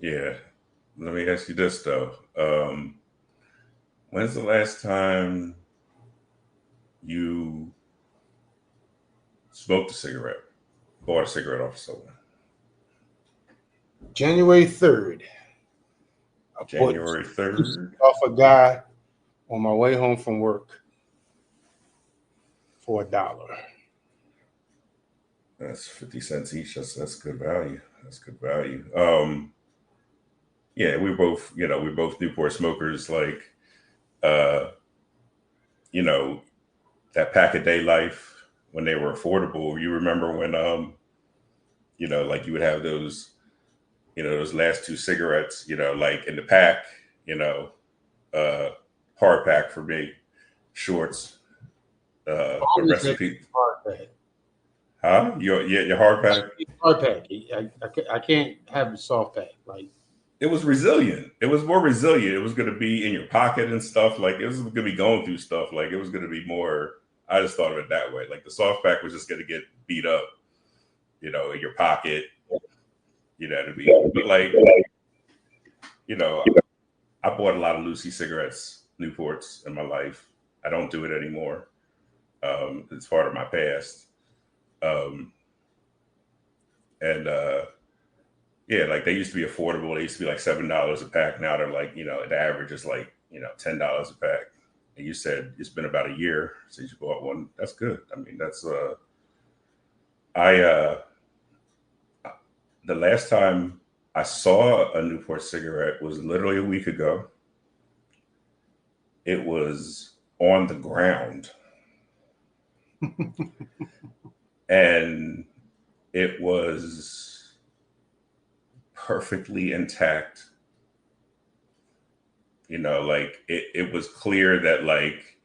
Yeah. Let me ask you this though. When's the last time you smoked a cigarette? Bought a cigarette off of someone? January 3rd, I bought January two 3rd? off a guy on my way home from work for $1. That's 50 cents each. That's good value. That's good value. Yeah, we're both Newport smokers. Like, uh, you know, that pack a day life when they were affordable. You remember when, like you would have those, those last two cigarettes, like in the pack, you know, uh, hard pack for me, shorts, but Always had recipe, hard pack. huh? Your hard pack. Hard pack. I can't have the soft pack. Like, It was resilient. It was more resilient. It was going to be in your pocket and stuff. Like it was going to be going through stuff. Like it was going to be more. I just thought of it that way. Like the soft pack was just going to get beat up, in your pocket. To be, but like, you know, I bought a lot of Lucy cigarettes, Newports in my life. I don't do it anymore. It's part of my past. Um, and Yeah, like they used to be affordable. They used to be like $7 a pack. Now they're like, the average is like, $10 a pack. And you said it's been about a year since you bought one. That's good. I mean, that's I the last time I saw a Newport cigarette was literally a week ago. It was on the ground and it was perfectly intact. Like it was clear that like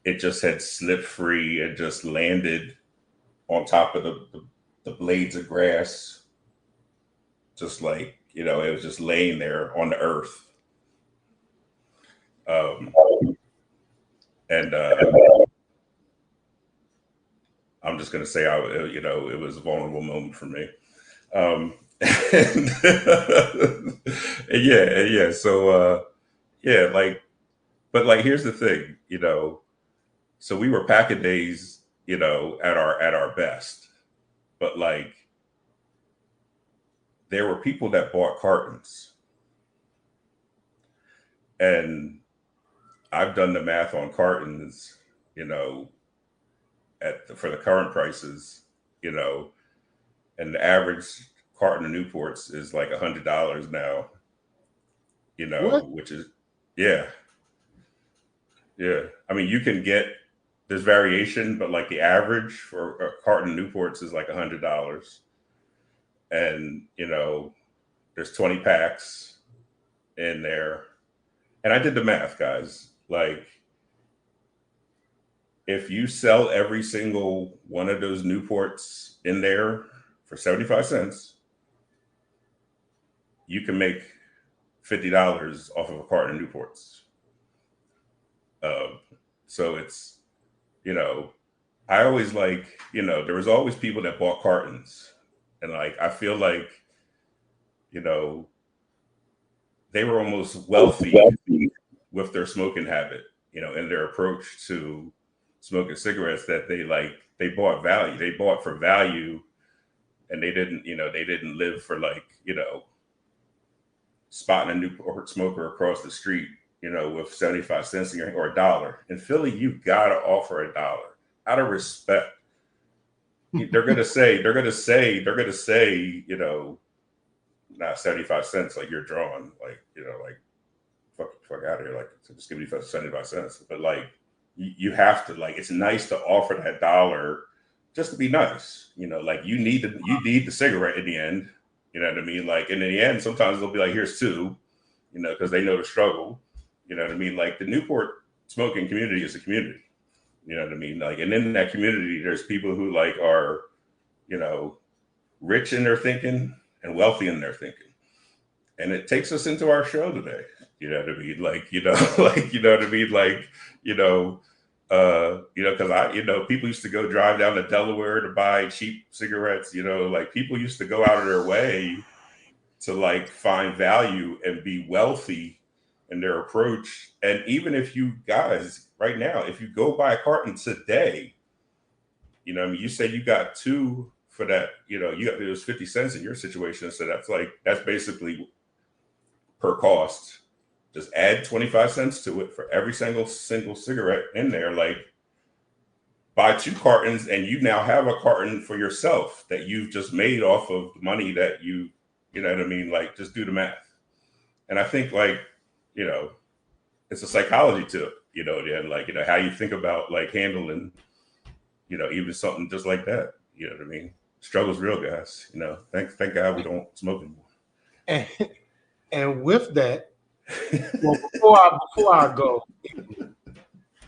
it just had slipped free and just landed on top of the blades of grass, just like, it was just laying there on the earth. Um, and I'm just going to say, it was a vulnerable moment for me. And, and yeah. So, yeah, like, but like, here's the thing, so we were packing days, at our best, but like, there were people that bought cartons, and I've done the math on cartons, you know, for the current prices, you know, and the average carton of Newports is like $100 now, what? which is, yeah, yeah. I mean, you can get there's variation, but like the average for a carton of Newports is like $100, and there's 20 packs in there, and I did the math, guys. Like, if you sell every single one of those Newports in there for 75 cents, you can make $50 off of a carton of Newports. Uh, so it's, you know, I always like, there was always people that bought cartons. And like, I feel like, you know, they were almost wealthy with their smoking habit, and their approach to smoking cigarettes, that they bought value. They bought for value, and they didn't live for like, spotting a Newport smoker across the street, with 75 cents in your or $1. In Philly, you gotta offer $1 out of respect. They're gonna say, not 75 cents, like you're drawing, like, like fuck out of here, like, so just give me 75 cents. But like, you have to, like, it's nice to offer that $1 just to be nice. Like, you need the cigarette in the end. You know what I mean? Like, and in the end, sometimes they'll be like, here's two, because they know the struggle. You know what I mean? Like, the Newport smoking community is a community. You know what I mean? Like, and in that community, there's people who like are, you know, rich in their thinking and wealthy in their thinking. And it takes us into our show today. You know what I mean? Like, like, you know what I mean? Like, because people used to go drive down to Delaware to buy cheap cigarettes. Like, people used to go out of their way to like find value and be wealthy in their approach. And even if you guys right now, if you go buy a carton today, you know, I mean, you say you got two for that, you know, you got, it was 50 cents in your situation. So that's basically per cost. Just add 25 cents to it for every single cigarette in there. Like, buy two cartons and you now have a carton for yourself that you've just made off of the money that you know what I mean? Like, just do the math. And I think, like, you know, it's a psychology to it, you know, and like, you know, how you think about like handling, you know, even something just like that. You know what I mean? Struggle's real, guys. You know, thank God we don't smoke anymore. And with that, well, before I go,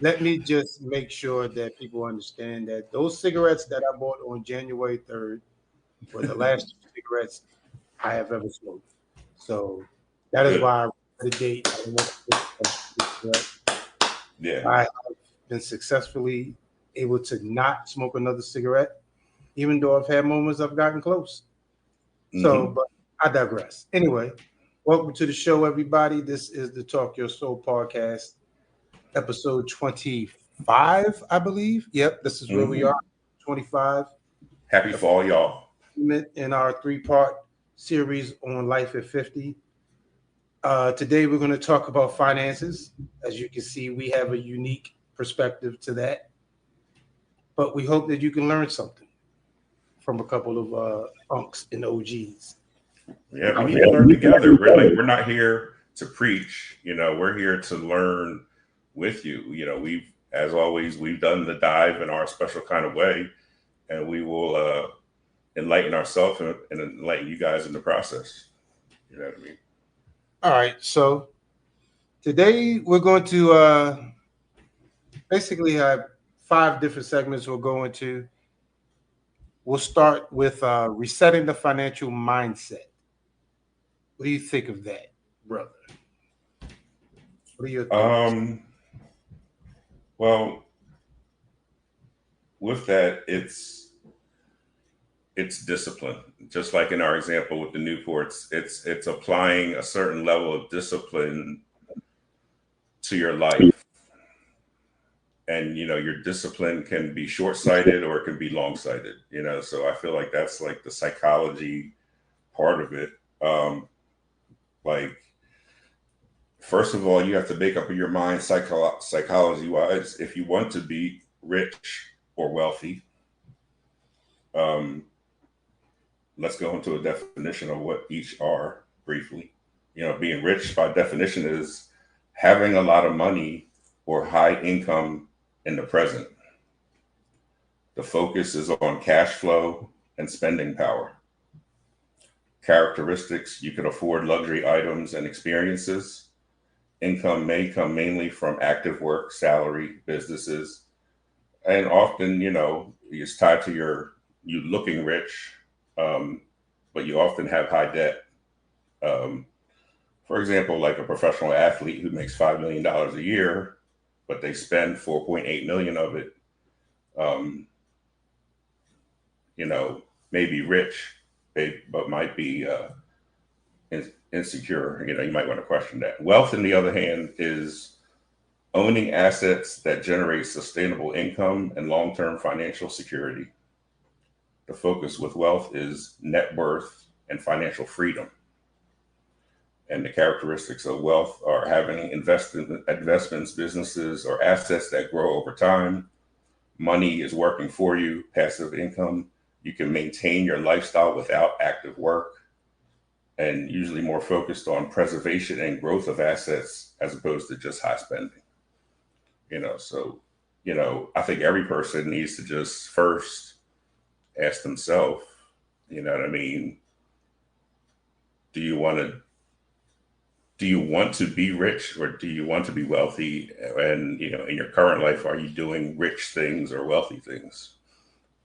let me just make sure that people understand that those cigarettes that I bought on January 3rd were the last cigarettes I have ever smoked. So that is why I wrote the date. I have been successfully able to not smoke another cigarette, even though I've had moments I've gotten close. So, but I digress. Anyway, welcome to the show, everybody. This is the Talk Your Soul podcast, episode 25, I believe. Yep, this is where we are, 25. Happy fall, y'all. In our 3-part series on Life at 50. Today, we're going to talk about finances. As you can see, we have a unique perspective to that. But we hope that you can learn something from a couple of unks and OGs. Yeah, we need to learn together. We're not here to preach. You know, we're here to learn with you. You know, as always, we've done the dive in our special kind of way, and we will enlighten ourselves and enlighten you guys in the process. You know what I mean? All right. So today we're going to basically have 5 different segments we'll go into. We'll start with resetting the financial mindset. What do you think of that, brother? What are your thoughts? Well, with that, it's discipline. Just like in our example with the Newports, it's applying a certain level of discipline to your life. And, you know, your discipline can be short-sighted or it can be long-sighted, you know? So I feel like that's like the psychology part of it. Like, first of all, you have to make up in your mind psychology-wise if you want to be rich or wealthy. Let's go into a definition of what each are briefly. You know, being rich by definition is having a lot of money or high income in the present. The focus is on cash flow and spending power. Characteristics: you can afford luxury items and experiences. Income may come mainly from active work, salary, businesses, and often, you know, it's tied to you looking rich, but you often have high debt. For example, like a professional athlete who makes $5 million a year, but they spend 4.8 million of it, you know, may be rich, but might be insecure. You know, you might want to question that. Wealth, on the other hand, is owning assets that generate sustainable income and long-term financial security. The focus with wealth is net worth and financial freedom. And the characteristics of wealth are having investments, businesses, or assets that grow over time. Money is working for you, passive income. You can maintain your lifestyle without active work, and usually more focused on preservation and growth of assets as opposed to just high spending. You know, so, you know, I think every person needs to just first ask themselves, you know what I mean? Do you want to be rich or do you want to be wealthy? And, you know, in your current life, are you doing rich things or wealthy things?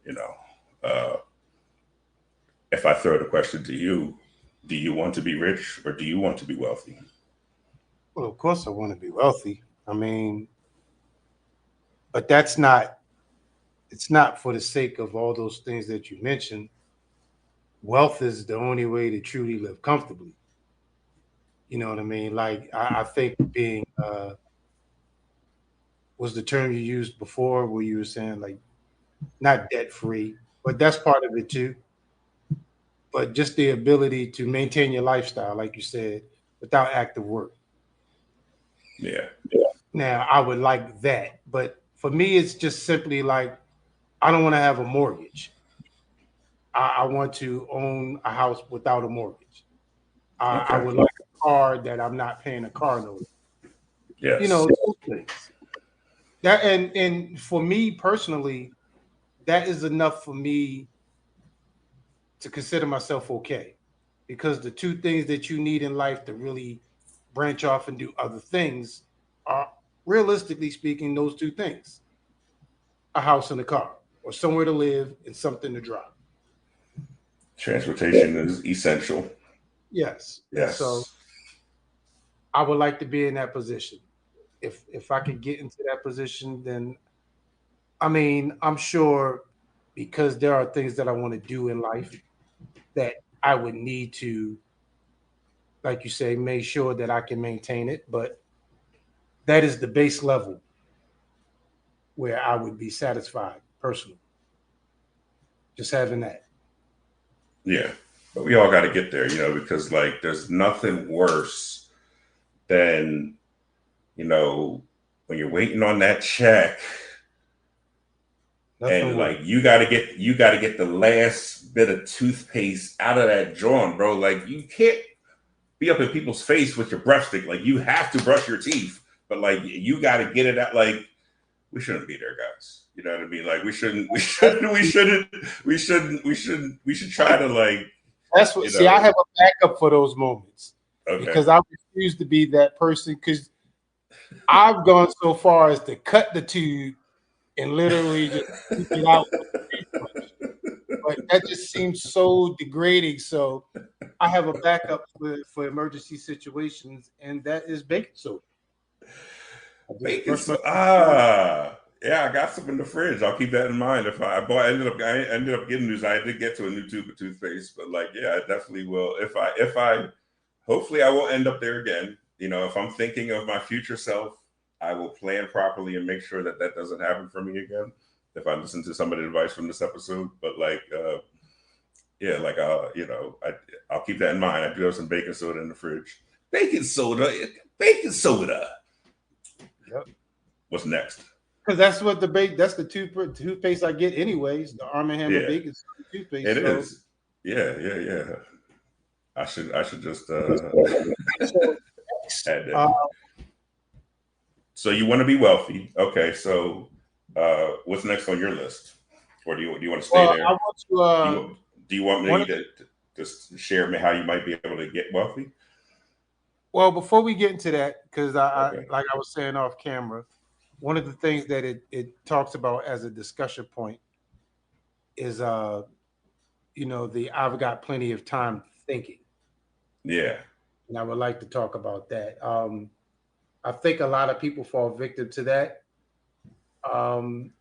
You know, if I throw the question to you, do you want to be rich or do you want to be wealthy? Well, of course I want to be wealthy. I mean, but it's not for the sake of all those things that you mentioned. wealth is the only way to truly live comfortably. You know what I mean? Like I think being was the term you used before, where you were saying like not debt free, but that's part of it too. But just the ability to maintain your lifestyle, like you said, without active work. Yeah. Now, I would like that, but for me, it's just simply like I don't want to have a mortgage. I want to own a house without a mortgage. I Okay. would like a car that I'm not paying a car note. You Yes. know, those things. That and for me personally, that is enough for me to consider myself okay. Because the two things that you need in life to really branch off and do other things are realistically speaking those two things: a house and a car, or somewhere to live and something to drive. Transportation is essential. Yes. And so Yes. I would like to be in that position. If I could get into that position, then I mean, I'm sure because there are things that I want to do in life that I would need to, like you say, make sure that I can maintain it. But that is the base level where I would be satisfied personally. Just having that. Yeah. But we all got to get there, because like there's nothing worse than, when you're waiting on that check Nothing and worse. like you got to get the last bit of toothpaste out of that drawer, bro. Like you can't be up in people's face with your brush stick. Like you have to brush your teeth, but like you got to get it out. Like we shouldn't be there, guys. You know what I mean? Like we shouldn't, we shouldn't, we shouldn't, we shouldn't, we shouldn't. We should try to like, That's what. you See, I know. have a backup for those moments Okay. because I refuse to be that person. Because I've gone so far as to cut the tube and literally just scoop it out with a toothbrush. But that just seems so degrading. So I have a backup for emergency situations, and that is baking soda. I just Bacon brush my so teeth with it. yeah, I got some in the fridge. I'll keep that in mind. If I ended up getting news. I did get to a new tube of toothpaste, but like, yeah, I definitely will. If I hopefully I won't end up there again. If I'm thinking of my future self, I will plan properly and make sure that that doesn't happen for me again. If I listen to some of the advice from this episode, but like, yeah, like, I'll keep that in mind. I do have some baking soda in the fridge. Baking soda, baking soda. Yep. What's next? Because that's what that's the toothpaste I get anyways, the Arm& Hammer Yeah, baking soda toothpaste. it So, is. Yeah, yeah, yeah. I should just so add that. uh, So you want to be wealthy? Okay. So what's next on your list, or do you want to stay well, I there? want to Do you do you want one me of the to just share me how you might be able to get wealthy? well before we get into that, because I Okay. like I was saying off camera, one of the things that it talks about as a discussion point is the I've got plenty of time thinking, Yeah. and I would like to talk about that. I think a lot of people fall victim to that. Um,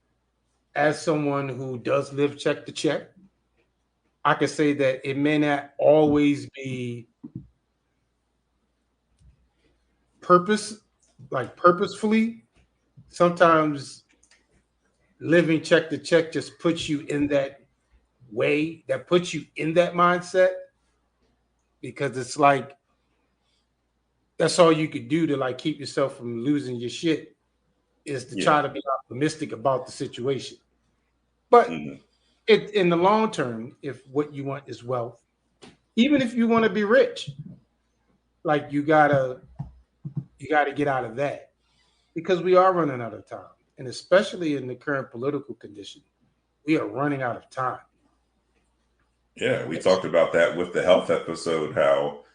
as someone who does live check to check, I can say that it may not always be purpose, like purposefully. Sometimes living check to check just puts you in that way, that puts you in that mindset because it's like that's all you could do to like keep yourself from losing your shit is to Yeah. try to be optimistic about the situation. But Hmm. in the long term, if what you want is wealth, even if you want to be rich, like you gotta get out of that because we are running out of time, and especially in the current political condition, we are running out of time. Yeah. We talked about that with the health episode. How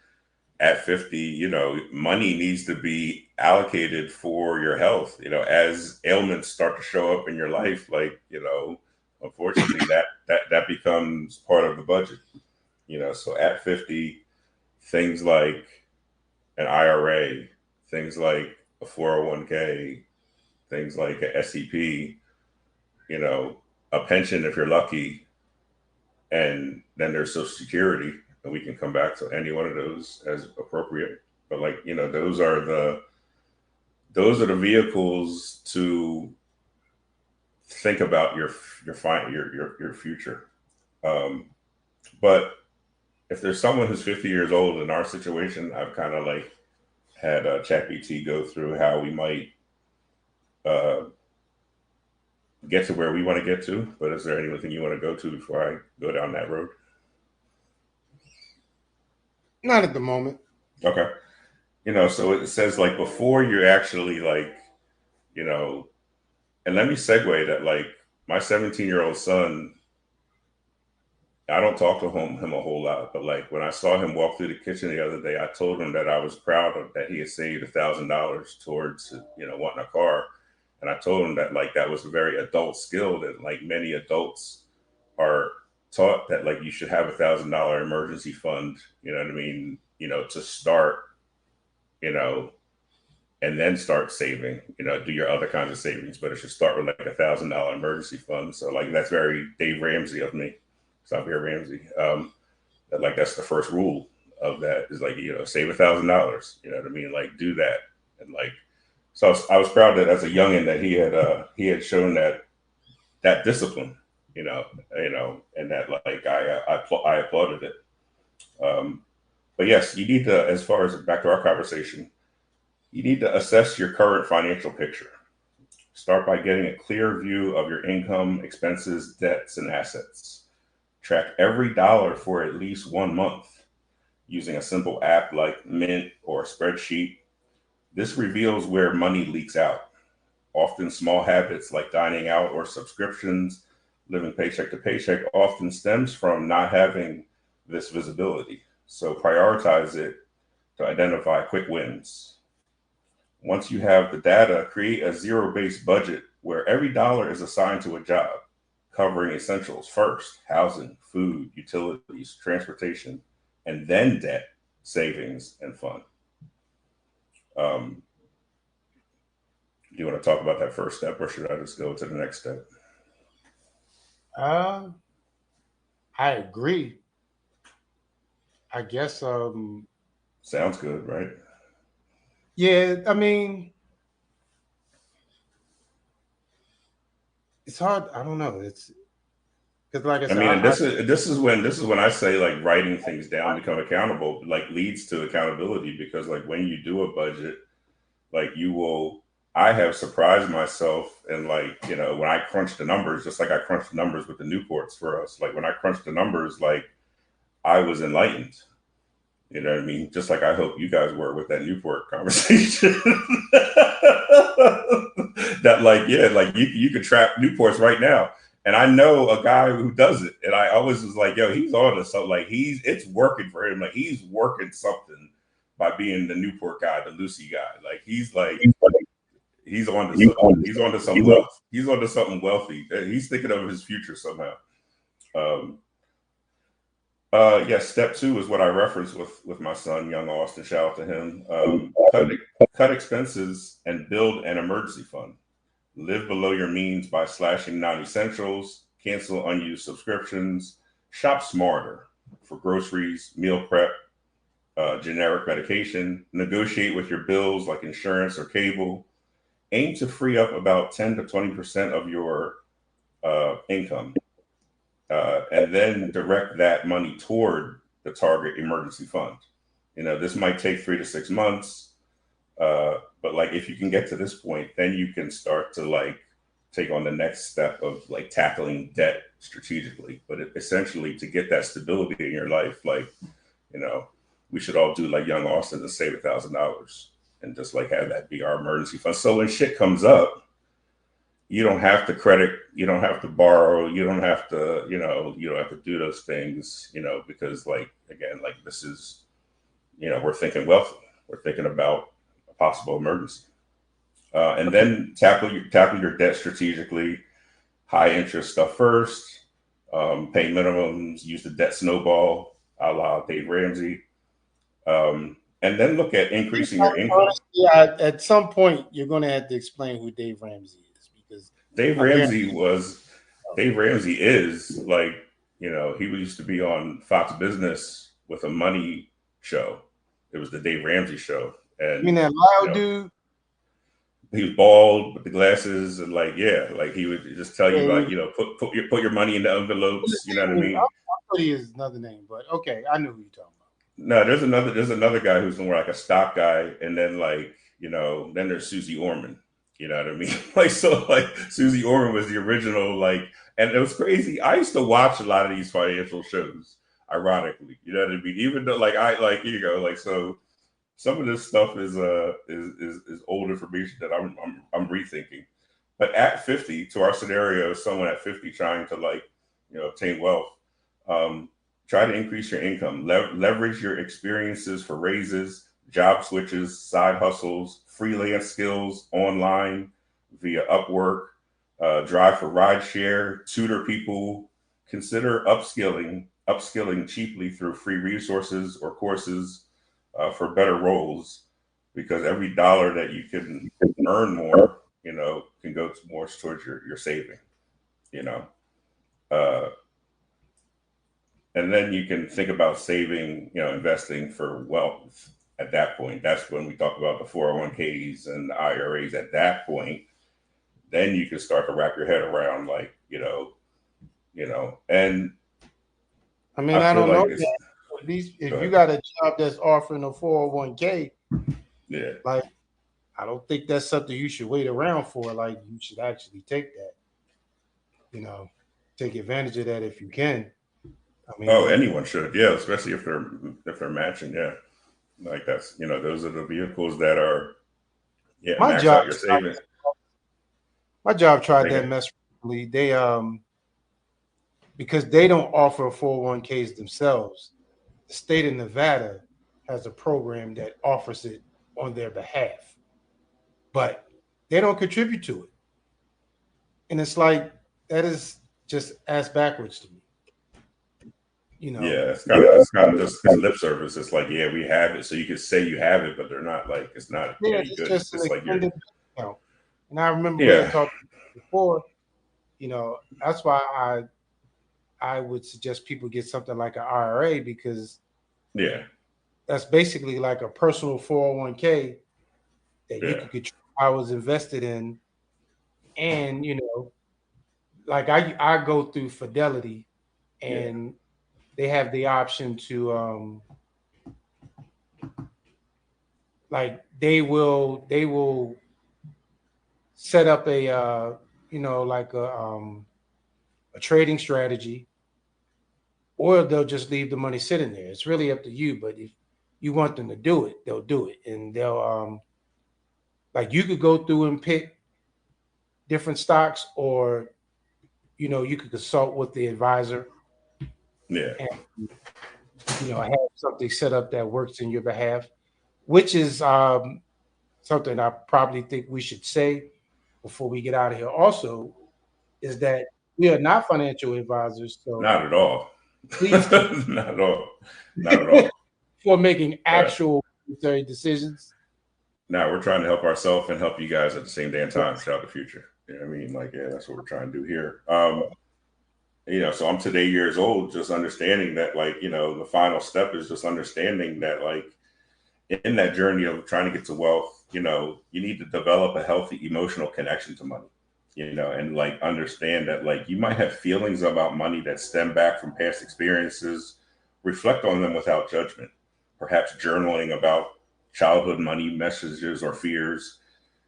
at 50, money needs to be allocated for your health. As ailments start to show up in your life, like, unfortunately that becomes part of the budget. So at 50, things like an IRA, things like a 401k, things like a SEP, a pension if you're lucky, and then there's Social Security, and we can come back to any one of those as appropriate. But like, you know, those are the vehicles to think about your future. Um, but if there's someone who's 50 years old in our situation, I've kind of like had ChatGPT go through how we might uh, get to where we want to get to. But is there anything you want to go to before I go down that road? Not at the moment. Okay. You know, so it says like before you're actually like, you know, and let me segue that like my 17-year-old son, I don't talk to him a whole lot, but like when I saw him walk through the kitchen the other day, I told him that I was proud of that he had saved $1,000 towards, you know, wanting a car. And I told him that like that was a very adult skill that like many adults are taught, that like you should have $1,000 emergency fund, you know what I mean, you know, to start, you know, and then start saving, you know, do your other kinds of savings, but it should start with like $1,000 emergency fund. So like that's very Dave Ramsey of me, Xavier Ramsey. That like that's the first rule of that is like, you know, save $1,000. You know what I mean? Like do that. And like so I was proud that as a youngin that he had shown that discipline, you know, and that like I applauded it. But yes, you need to, as far as back to our conversation, you need to assess your current financial picture. Start by getting a clear view of your income, expenses, debts, and assets. Track every dollar for at least 1 month using a simple app like Mint or a spreadsheet. This reveals where money leaks out. Often small habits like dining out or subscriptions, living paycheck to paycheck often stems from not having this visibility. So prioritize it to identify quick wins. Once you have the data, create a zero-based budget where every dollar is assigned to a job, covering essentials first: housing, food, utilities, transportation, and then debt, savings, and fun. Do you want to talk about that first step, or should I just go to the next step? Uh, I agree. I guess. Sounds good, right? Yeah. I mean, it's hard. I don't know. It's because, like I I said, mean, and this is when I say like writing things down, become accountable, like leads to accountability, because like when you do a budget, like you will. I have surprised myself, and like, you know, when I crunch the numbers, just like I crunched the numbers with the Newports for us, like when I crunched the numbers, like I was enlightened. You know what I mean? Just like I hope you guys were with that Newport conversation. That like, yeah, like you could trap Newports right now. And I know a guy who does it. And I always was like, yo, he's on to something. Like it's working for him. Like he's working something by being the Newport guy, the Lucy guy. Like he's on to something. He's on to some wealth. He's on to something wealthy. He's thinking of his future somehow. Um, yes, step two is what I referenced with my son, young Austin. Shout out to him. Cut expenses and build an emergency fund. Live below your means by slashing non-essentials, cancel unused subscriptions, shop smarter for groceries, meal prep, generic medication, negotiate with your bills like insurance or cable. Aim to free up about 10 to 20% of your income, and then direct that money toward the target emergency fund. You know, this might take 3 to 6 months, but like if you can get to this point, then you can start to like take on the next step of like tackling debt strategically. But essentially, to get that stability in your life, like, you know, we should all do like young Austin and save $1,000 and just like have that be our emergency fund. So when shit comes up, you don't have to credit, you don't have to borrow, you don't have to, you don't have to do those things, because like, again, like this is, we're thinking wealthy. We're thinking about a possible emergency. And then tackle your debt strategically, high interest stuff first, pay minimums, use the debt snowball, a la Dave Ramsey. And then look at increasing your income. Yeah, at some point you're going to have to explain who Dave Ramsey is, because Dave Ramsey is like You know, he used to be on Fox Business with a money show. It was the Dave Ramsey show, You mean and that you loud know, dude? he was bald with the glasses, and like, yeah, like he would just tell you, Yeah, like, you know, put your money in the envelopes. You know what I I mean? thought he is another name, but okay, I knew who you're talking about. No, there's another guy who's more like a stock guy, and then like, you know, then there's Susie Orman. You know what I mean? Like, so like Susie Orman was the original, like, and it was crazy. I used to watch a lot of these financial shows, ironically. You know what I mean? Even though like I like, you know, like, so some of this stuff is old information that I'm rethinking. But at 50, to our scenario, someone at 50 trying to, like, you know, obtain wealth, um, try to increase your income, leverage your experiences for raises, job switches, side hustles, freelance skills online via Upwork, drive for rideshare, tutor people, consider upskilling cheaply through free resources or courses for better roles, because every dollar that you can earn more, you know, can go more towards your saving, you know. Uh, and then you can think about saving, you know, investing for wealth at that point. That's when we talk about the 401ks and the IRAs at that point. Then you can start to wrap your head around, like, and I mean, I I feel don't like know. it's, At least go if you ahead. got a job that's offering a 401k, Yeah. like I don't think that's something you should wait around for. Like you should actually take that, you know, take advantage of that if you can. I Oh, mean, anyone should. Yeah. Especially if they're matching. Yeah. Like that's, you know, those are the vehicles that are, yeah, my max job out your savings. my job tried that Again. mess recently. They because they don't offer 401ks themselves. The state of Nevada has a program that offers it on their behalf, but they don't contribute to it. And it's like that is just ass backwards to me. You know, Yeah, it's kind of just lip service. It's like, yeah, we have it, so you can say you have it, but they're not, like, it's not yeah, any it's good. It's just an just like you're, extended discount. And I remember we had yeah, talked before. You know, that's why I would suggest people get something like an IRA because yeah, that's basically like a personal 401k that you yeah, could control how it's invested in. And you know, like I go through Fidelity, yeah, and they have the option to like they will set up a you know like a trading strategy, or they'll just leave the money sitting there. It's really up to you. But if you want them to do it, they'll do it, and they'll like you could go through and pick different stocks, or you know you could consult with the advisor yeah. and you know have something set up that works in your behalf, which is something I probably think we should say before we get out of here. Also, is that we are not financial advisors, so Not at all. please keep Not at all. Not at all. for making Uh, actual necessary decisions. now we're trying to help ourselves and help you guys at the same damn time throughout the future. You know what I mean? Like, yeah, that's what we're trying to do here. You know, so I'm today years old, just understanding that, like, you know, the final step is just understanding that, like, in that journey of trying to get to wealth, you know, you need to develop a healthy emotional connection to money, you know, and like understand that, like, you might have feelings about money that stem back from past experiences. Reflect on them without judgment, perhaps journaling about childhood money messages or fears.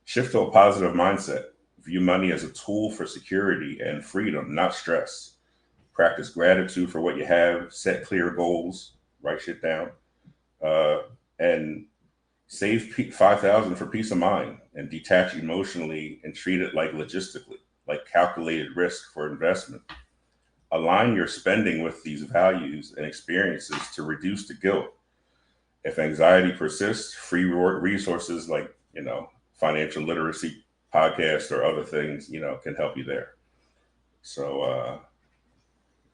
Shift to a positive mindset. View money as a tool for security and freedom, not stress. Practice gratitude for what you have, set clear goals, write shit down, uh, and save 5,000 for peace of mind, and detach emotionally and treat it like logistically, like calculated risk for investment. Align your spending with these values and experiences to reduce the guilt. If anxiety persists, free resources like, you know, financial literacy podcasts or other things, you know, can help you there. So,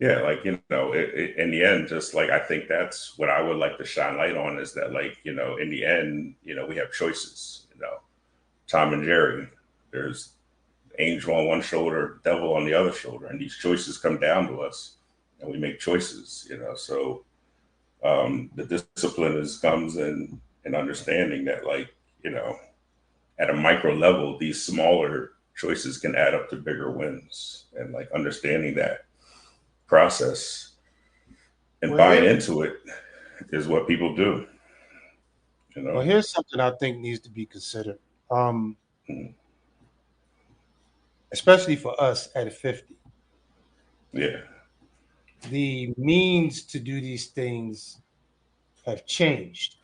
yeah, like, you know, in the end, just like, I think that's what I would like to shine light on, is that, like, you know, in the end, you know, we have choices. You know, Tom and Jerry, there's angel on one shoulder, devil on the other shoulder, and these choices come down to us. and we make choices, you know. So the discipline comes in understanding that, like, you know, at a micro level, these smaller choices can add up to bigger wins, and like understanding that process and Well, buying into it is what people do, you know. here's something I think needs to be considered, Mm. especially for us at 50. Yeah. The means to do these things have changed.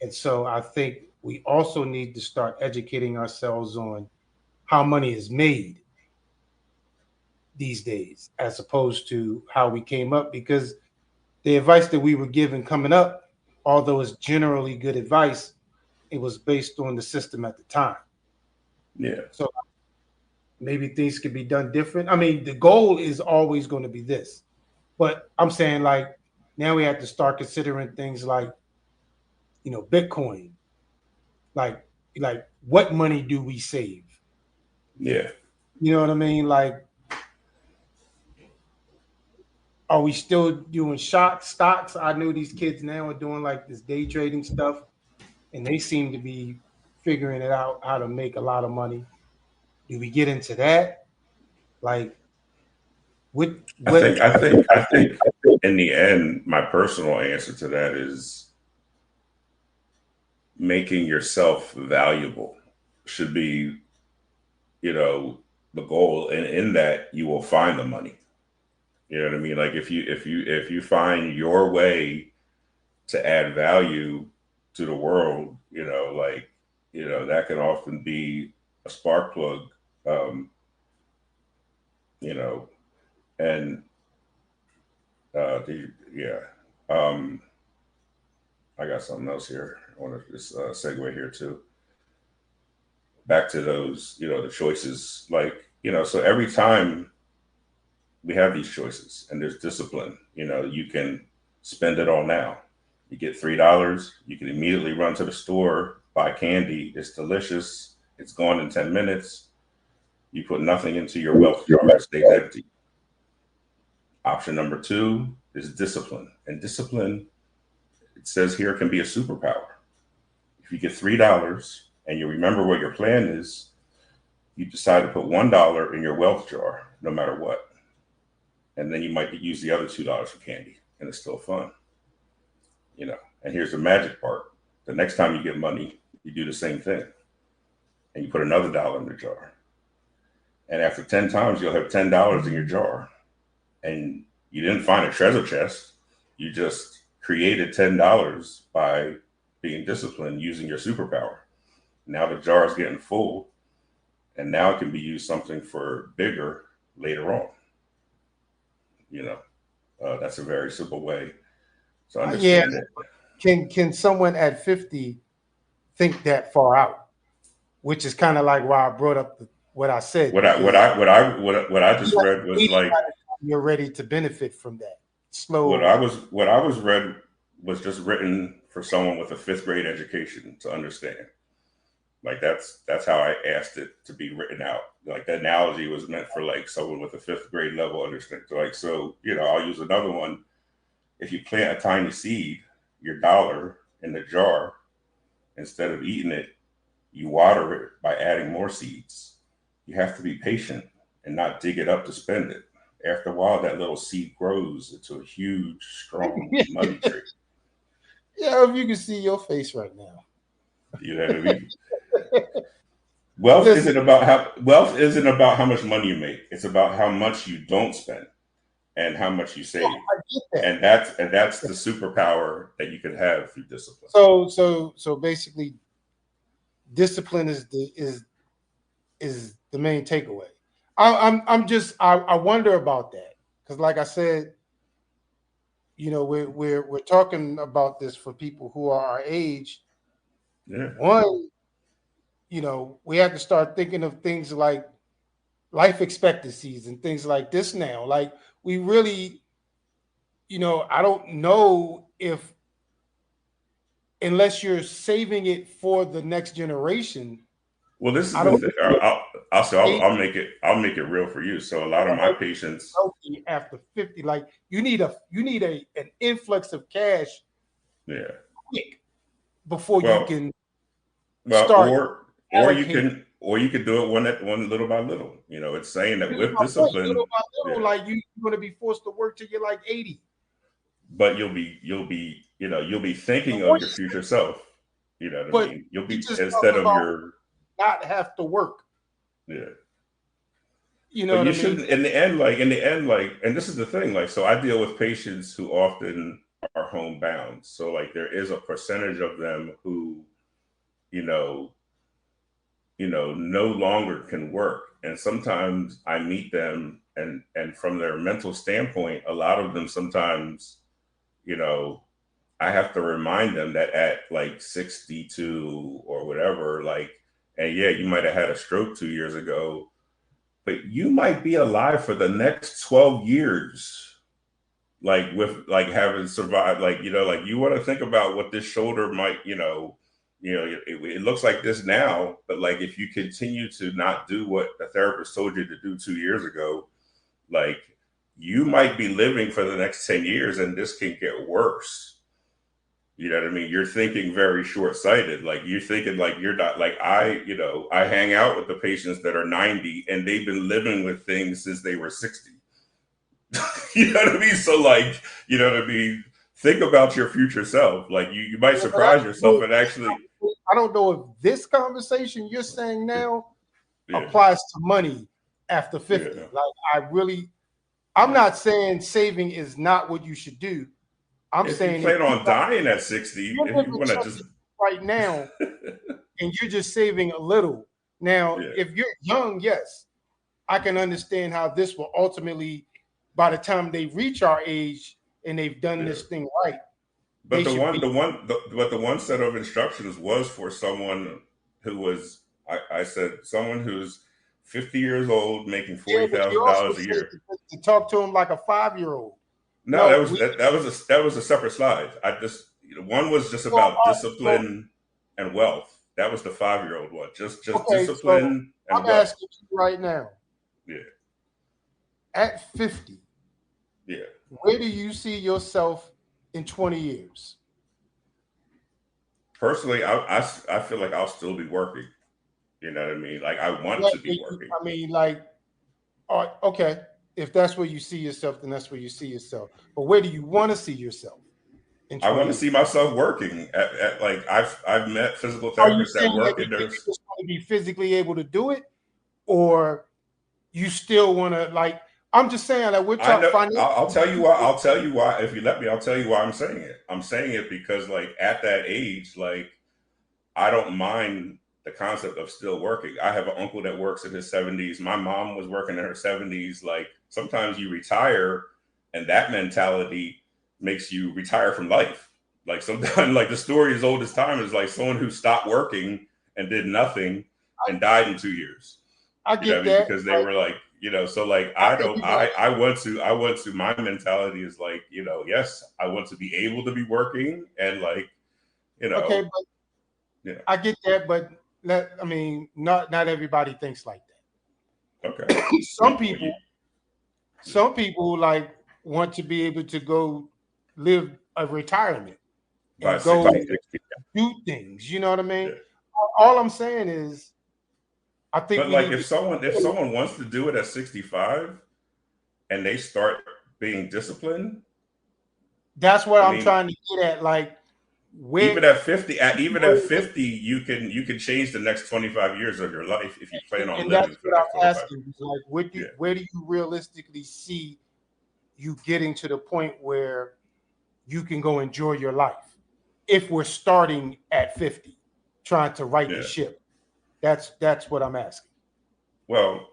And so I think we also need to start educating ourselves on how money is made these days, as opposed to how we came up, because the advice that we were given coming up, although it's generally good advice, it was based on the system at the time. Yeah. So maybe things could be done different. I mean, the goal is always going to be this, but I'm saying, like, now we have to start considering things like, Bitcoin, like what money do we save? Yeah. You know what I mean? Like, are we still doing stocks? I know these kids now are doing like this day trading stuff, and they seem to be figuring it out how to make a lot of money. Do we get into that? Like, what I what think I think I think in the end, my personal answer to that is making yourself valuable should be, you know, the goal. And in that you will find the money. You know what I mean? Like if you find your way to add value to the world, you know, like, you know, that can often be a spark plug. Um, you know, and yeah. Um, I got something else here. I want to just segue here too. Back to those, you know, the choices. Like, you know, so every time we have these choices and there's discipline, you know, you can spend it all now. You get $3, you can immediately run to the store, buy candy. It's delicious. It's gone in 10 minutes. You put nothing into your wealth jar, it stays empty. Option number two is discipline. And discipline, it says here, can be a superpower. If you get $3 and you remember what your plan is, you decide to put $1 in your wealth jar, no matter what. And then you might use the other $2 for candy, and it's still fun, you know. And here's the magic part: the next time you get money, you do the same thing, and you put another dollar in the jar. And after 10 times, you'll have $10 in your jar, and you didn't find a treasure chest. You just created $10 by being disciplined, using your superpower. Now the jar is getting full, and now it can be used something for bigger later on. You know, that's a very simple way to yeah, understand it. can someone at 50 think that far out? Which is kind of like why I brought up what I said, What I what because I what I what I just read was like you're ready to benefit from that. what Slow. I was what I was read was just written for someone with a fifth grade education to understand. Like that's how I asked it to be written out. Like the analogy was meant for like someone with a fifth grade level understanding. So like, so, you know, I'll use another one. If you plant a tiny seed, your dollar in the jar, instead of eating it, you water it by adding more seeds. You have to be patient and not dig it up to spend it. After a while, that little seed grows into a huge, strong money tree. Yeah, if you can see your face right now. You know what I mean? Listen, Wealth isn't about how much money you make. It's about how much you don't spend and how much you save. I get that. And that's the superpower that you can have through discipline. So basically, discipline is the main takeaway. I wonder about that, because, like I said, we're talking about this for people who are our age. Yeah. One, we have to start thinking of things like life expectancies and things like this now. Like, we really, I don't know if, unless you're saving it for the next generation. Well, this is I the don't. thing. I'll make it real for you. So a lot of my patients after 50, like you need an influx of cash, quick before you can start. Or you can do it one little by little. You know, it's saying that with discipline, little by little, like you're going to be forced to work till you're like 80. But you'll be thinking of your future self. You know what I mean? You'll be instead of your not have to work. Yeah. You know, but you shouldn't in the end, and this is the thing, like, so I deal with patients who often are homebound. So like there is a percentage of them who, no longer can work. And sometimes I meet them and from their mental standpoint, a lot of them sometimes, I have to remind them that at like 62 or whatever, like, and yeah, you might have had a stroke 2 years ago, but you might be alive for the next 12 years. Like with like having survived, like, like you want to think about what this shoulder might, it looks like this now, but like if you continue to not do what the therapist told you to do 2 years ago, like you might be living for the next 10 years and this can get worse. You know what I mean? You're thinking very short-sighted. Like you're thinking like you're not like I hang out with the patients that are 90 and they've been living with things since they were 60. You know what I mean? So like, you know what I mean? Think about your future self. Like you might surprise yourself and actually. I don't know if this conversation you're saying now applies to money after 50. Yeah. Like I'm not saying saving is not what you should do. I'm saying you plan on dying at 60, if you want to just right now, and you're just saving a little. Now, if you're young, yes, I can understand how this will ultimately, by the time they reach our age and they've done this thing right. But the one set of instructions was for someone who was, I said, someone who's 50 years old, making $40,000 a year. To talk to him like a 5-year-old. No, that was a separate slide. One was just about discipline and wealth. That was the 5-year-old one. Just discipline and wealth. I'm asking you right now. Yeah. At 50. Yeah. Where do you see yourself in 20 years? Personally, I feel like I'll still be working. You know what I mean? Like I want to be working. I mean, like, okay. If that's where you see yourself, then that's where you see yourself. But where do you want to see yourself? I want to see myself working at like I've met physical therapists that work in there. You just want to be physically able to do it, or you still want to like? I'm just saying that we're talking. I'll tell you why. I'll tell you why. If you let me, I'll tell you why I'm saying it. I'm saying it because like at that age, like I don't mind the concept of still working. I have an uncle that works in his 70s. My mom was working in her 70s. Like sometimes you retire and that mentality makes you retire from life. Like sometimes like the story as old as time is like someone who stopped working and did nothing and died in 2 years. I get that because they were like, so like I want to my mentality is like, yes, I want to be able to be working and like, Okay, but I get that, but not everybody thinks like that. Okay. Some people like want to be able to go live a retirement and go do things. You know what I mean? Yeah. All I'm saying is, I think. But like, if someone wants to do it at 65, and they start being disciplined, that's what I'm trying to get at. Like. Even at 50, you can change the next 25 years of your life if you plan on living. That's what I'm asking. Like, where do you realistically see you getting to the point where you can go enjoy your life? If we're starting at 50, trying to right the ship, that's what I'm asking. Well,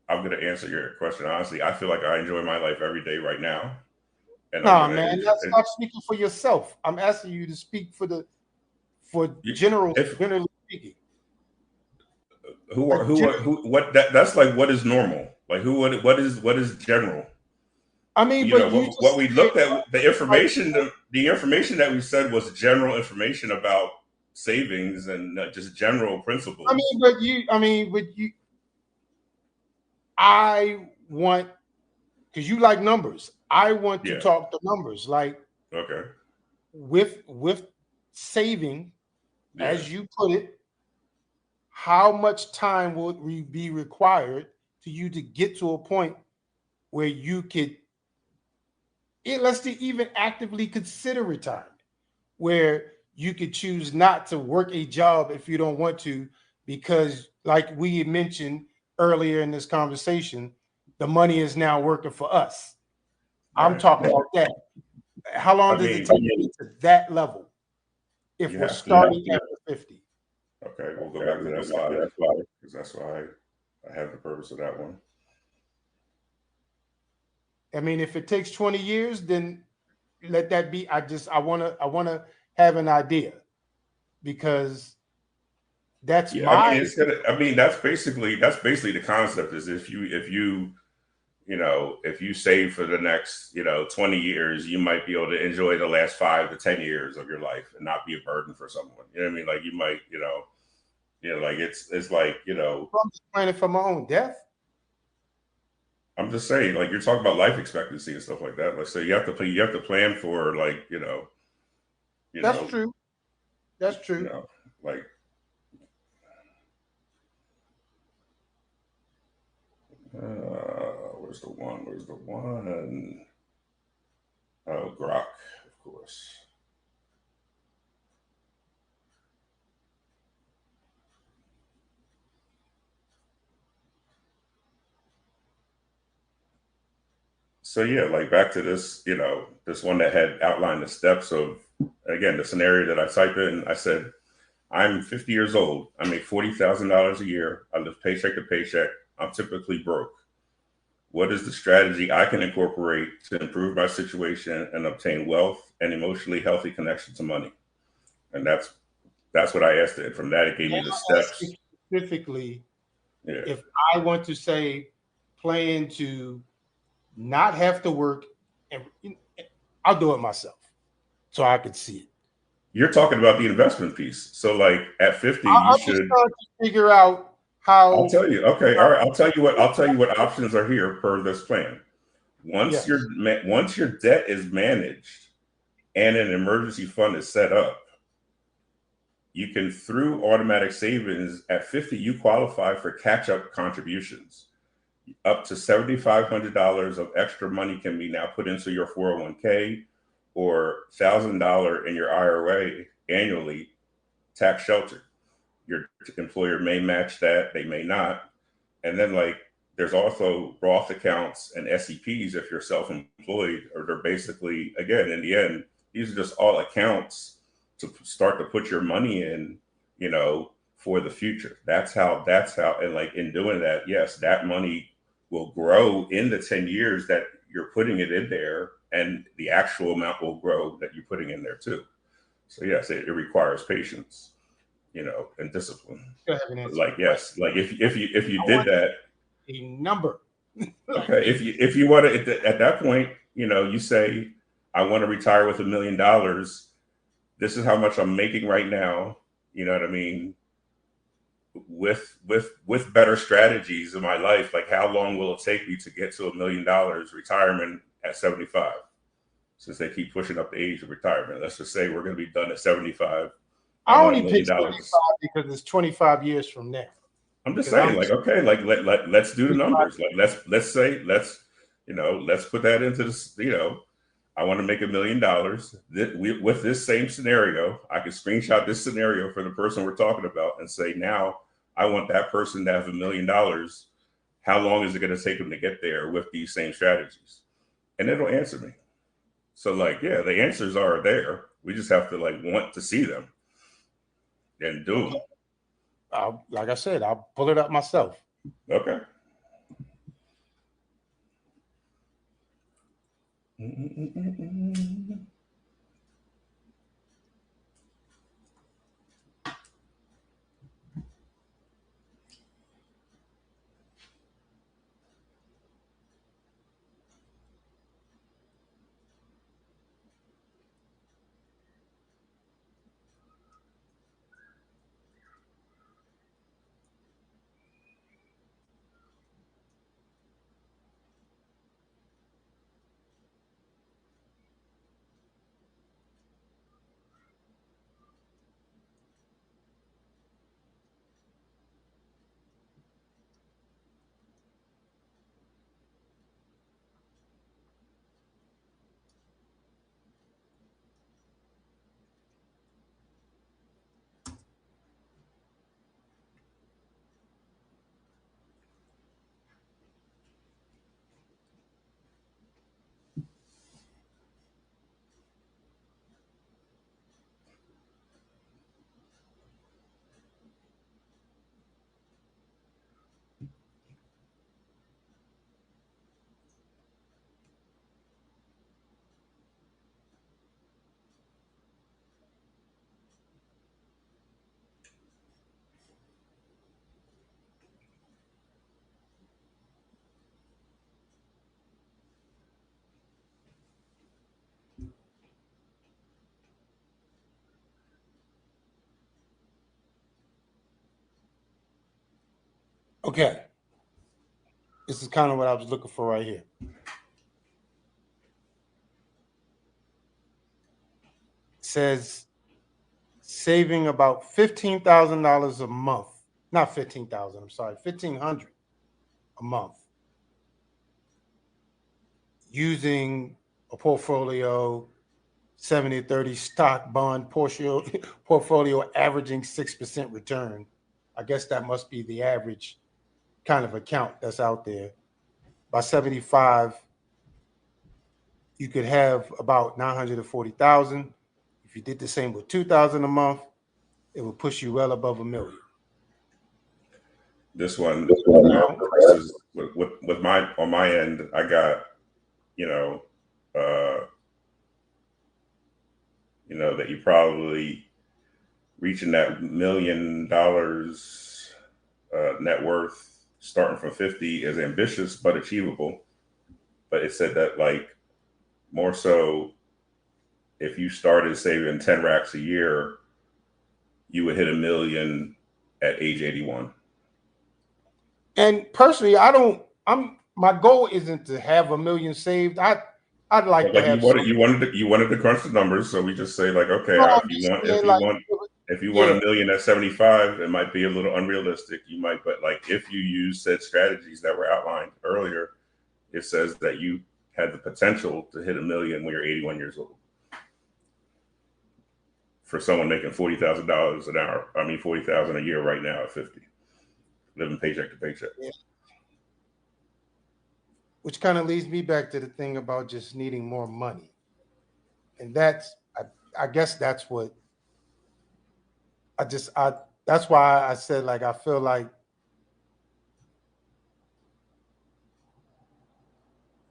I'm going to answer your question honestly. I feel like I enjoy my life every day right now. Man, that's not speaking for yourself. I'm asking you to speak generally speaking. That's like what is normal? Like what is general? I mean, what we looked at, the information that we said was general information about savings and just general principles. I want, because you like numbers, I want to Yeah. talk the numbers. Like Okay. with saving, Yeah. as you put it, how much time will be required to you to get to a point where you could, let's say, even actively consider retirement, where you could choose not to work a job if you don't want to, because, like we mentioned earlier in this conversation, the money is now working for us. I'm Right. talking about that. How long I does it mean, take to get to that level if you we're have to. starting after 50? Okay, we'll go back to that slide because that's why I have the purpose of that one. I mean, if it takes 20 years, then let that be. I wanna have an idea, because that's Yeah, I mean my it's gonna. I mean that's basically the concept is if you save for the next 20 years, you might be able to enjoy the last 5 to 10 years of your life and not be a burden for someone. You know what I mean? Like you might like it's like I'm just planning for my own death. I'm just saying, like you're talking about life expectancy and stuff like that. Like, so you have to plan for like, you That's know, true. That's you true. know, like, where's the one? Where's the one? Oh, Grok, of course. So yeah, like back to this, this one that had outlined the steps of, again, the scenario that I typed in. I said, I'm 50 years old. I make $40,000 a year. I live paycheck to paycheck. I'm typically broke. What is the strategy I can incorporate to improve my situation and obtain wealth and emotionally healthy connection to money? And that's what I asked it. From that, it gave me the steps. Specifically, Yeah. if I want to say plan to not have to work, and I'll do it myself so I can see it. You're talking about the investment piece. So like at 50, you I'm just should. trying to figure out I'll how. tell you. Okay. All right. I'll tell you what options are here per this plan. Yes. Once your debt is managed and an emergency fund is set up, you can, through automatic savings at 50, you qualify for catch-up contributions. Up to $7,500 of extra money can be now put into your 401k or $1,000 in your IRA annually, tax sheltered. Your employer may match that, they may not. And then like there's also Roth accounts and SEPs if you're self-employed, or they're basically, again, in the end, these are just all accounts to start to put your money in, for the future. That's how, and like in doing that, yes, that money will grow in the 10 years that you're putting it in there, and the actual amount will grow that you're putting in there too. So yes, it requires patience, and discipline. Still haven't answered Like the question. yes, like if you I did want that, a number. Like, okay. If you want to at that point, you say, I want to retire with $1 million. This is how much I'm making right now. You know what I mean? With better strategies in my life, like how long will it take me to get to $1 million retirement at 75? Since they keep pushing up the age of retirement, let's just say we're going to be done at 75. I I want only $1 million. picked 75 because it's 25 years from now. I'm just Because saying, I'm like, okay, like let's do the 25. numbers. Like let's put that into this. I want to make $1 million. With this same scenario, I can screenshot this scenario for the person we're talking about and say, now I want that person to have $1 million. How long is it going to take them to get there with these same strategies? And it'll answer me. So like, yeah, the answers are there. We just have to like want to see them and do Okay. them. Like I said, I'll pull it up myself. Okay. Okay. This is kind of what I was looking for right here. It says saving about $15,000 a month. Not 15,000, I'm sorry, 1,500 a month using a portfolio 70-30 stock bond portfolio averaging 6% return. I guess that must be the average kind of account that's out there. By 75, you could have about 940,000. If you did the same with 2,000 a month, it would push you well above $1 million. This one, this is with my on my end. I got, that you probably reaching that $1 million net worth starting from 50 is ambitious but achievable. But it said that like more so if you started saving 10 racks a year, you would hit $1 million at age 81. And personally, my goal isn't to have $1 million saved. I'd like to have you wanted to crunch the numbers, so we just say like, okay, if you want $1 million at 75, it might be a little unrealistic. You might, but like if you use said strategies that were outlined earlier, it says that you had the potential to hit $1 million when you're 81 years old. For someone making $40,000 an hour, $40,000 a year right now at 50, living paycheck to paycheck. Yeah. Which kind of leads me back to the thing about just needing more money, and I guess that's what that's why I said like I feel like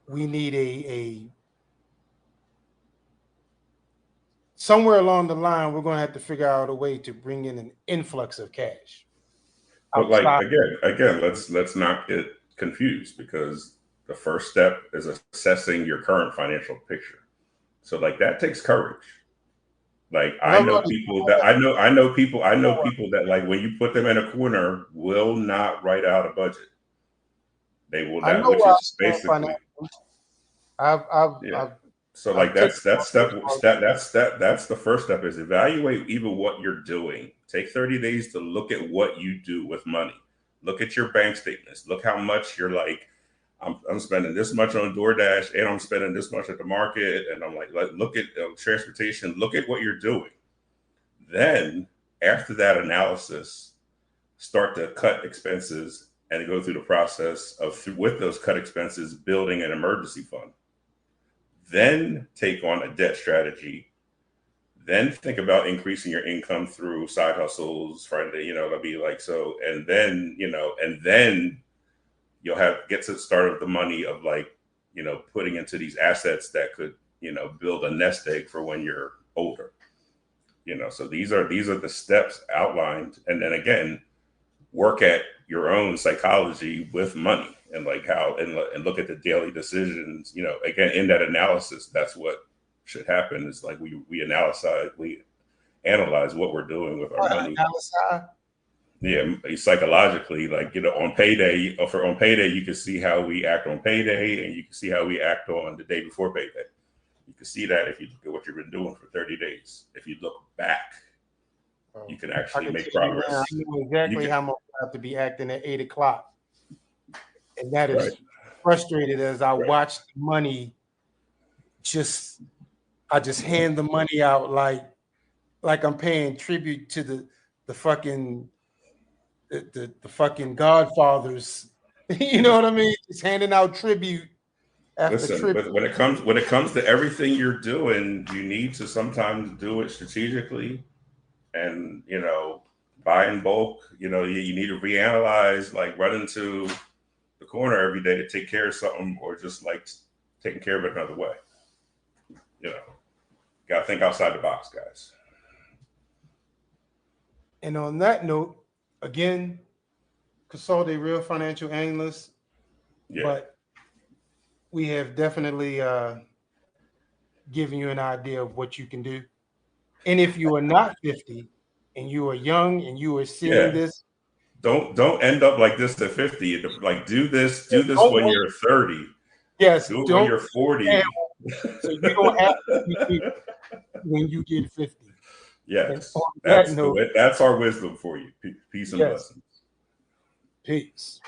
we need a somewhere along the line we're going to have to figure out a way to bring in an influx of cash. But like again, let's not get confused, because the first step is assessing your current financial picture. So like that takes courage. Like I know people that like when you put them in a corner will not write out a budget. They will not, which is basically so like that's the first step is evaluate even what you're doing. Take 30 days to look at what you do with money. Look at your bank statements. Look how much you're like, I'm spending this much on DoorDash and I'm spending this much at the market. And I'm like look at transportation, look at what you're doing. Then after that analysis, start to cut expenses and go through the process of, with those cut expenses, building an emergency fund. Then take on a debt strategy. Then think about increasing your income through side hustles, it'll be like so. And then, you'll get to the start of the money of like, putting into these assets that could, build a nest egg for when you're older. So these are the steps outlined. And then again, work at your own psychology with money and like how, and look at the daily decisions, again, in that analysis, that's what should happen is like we analyze what we're doing with our money. Yeah, psychologically, like on payday, you can see how we act on payday, and you can see how we act on the day before payday. You can see that if you look at what you've been doing for 30 days. If you look back, you can actually make progress. I know exactly how much I have to be acting at 8 o'clock, and that is frustrated as I watch the money. I just hand the money out like I'm paying tribute to the fucking the fucking Godfathers. You know what I mean? Just handing out tribute after tribute. But when it comes to everything you're doing, you need to sometimes do it strategically, and buy in bulk. You need to reanalyze, like run into the corner every day to take care of something, or just like taking care of it another way. Got to think outside the box, guys. And on that note, again, consult a real financial analyst. Yeah. But we have definitely given you an idea of what you can do. And if you are not 50 and you are young and you are seeing this, don't end up like this at 50. Like do this when you're 30. Yes, do it when you're 40. So you don't have to be when you get 50. Yes, that's our wisdom for you. Peace and blessings. Peace.